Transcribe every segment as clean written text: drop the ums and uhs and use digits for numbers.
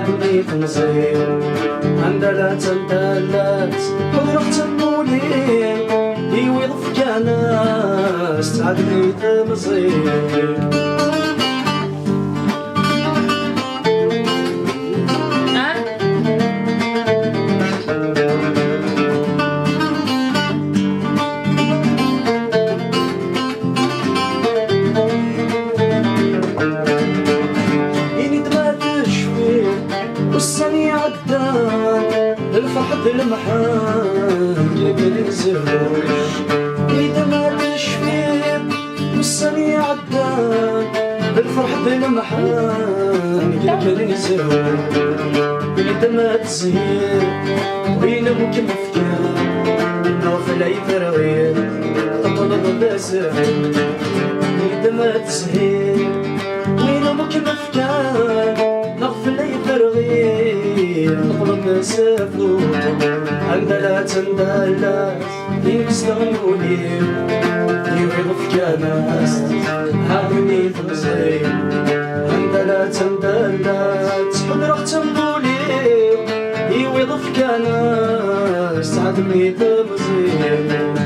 عدني تنزيل عندلات عندلات وضرخت النولين يويض في كناس عدني تنزيل والسني عدان الفرحة المحان لقلي زوج إذا ما تشفير والسني عدان الفرحة المحان لقلي زوج إذا ما تزهير بين ممكن مفكان نوفل أي تروير تطلب باسر إذا ما تزهير بين ممكن مفكان نغفل أي ترغيب نقلب مسافو عندلات عندلات يستغنوا لي يوعظ في كناس عاوني تمزيل عندلات عندلات حضرة تنبولي يوعظ في كناس عاوني تمزيل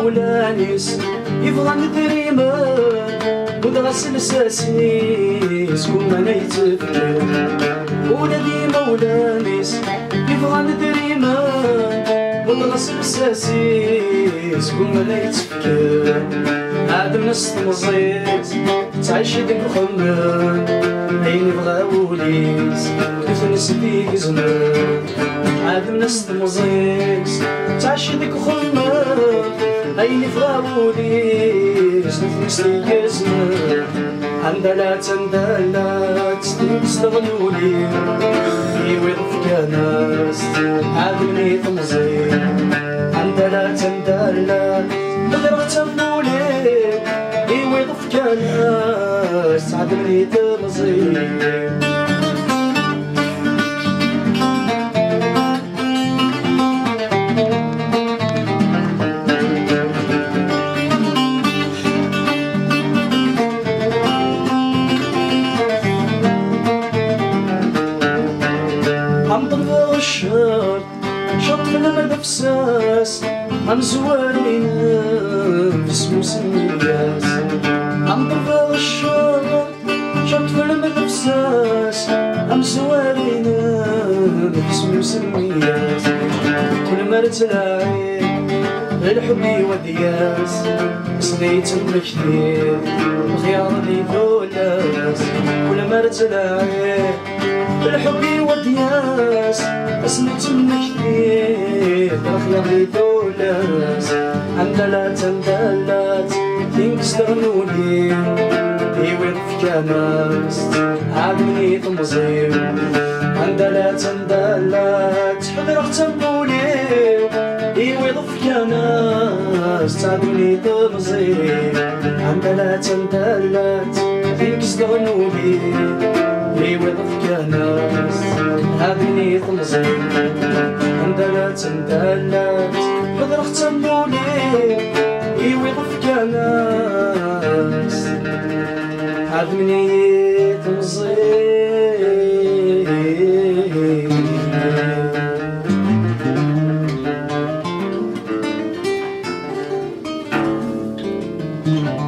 مولانيس يبغى ندريما ودرس الساسيس كون انا يتفكر ولدي مولانيس يبغى ندريما ودرس الساسيس كون انا يتفكر عاد الناس تمزيز تعيش ديك الخمان عيني بغا وليس تفنس فيك زمان عاد الناس تمزيز تعيش ديك الخمان عيني فغاوليش نفنس ليك زمان عندلات عندلات تستغنولي يويض في كناس عادني تمزيل عندلات عندلات بغير تنبولي يويض في كناس عادني تمزيل شط في المدفساس عم زوارين في سموس الناس عم طفى الشط شط في المدفساس عم زوارين في سموس الناس كل ما رتلاعي غير حبي ودياس صديت المكتير خيار لي ثولاس كل ما رتلاعي الحبي ودياس اسمت المكتير خيار لي ثولاس عندلات عندلات تنكستغنولي يويض في كناس عادني تمزيل عندلات عندلات حضرة تنبولي يويض في كناس تعدني تمزيل عندلات عندلات تنكستغنولي يويض في كناس عادني تمزيل عندلات عندلات حضرة تنبولي يويض في كناس عادني تمزيل Mm-hmm.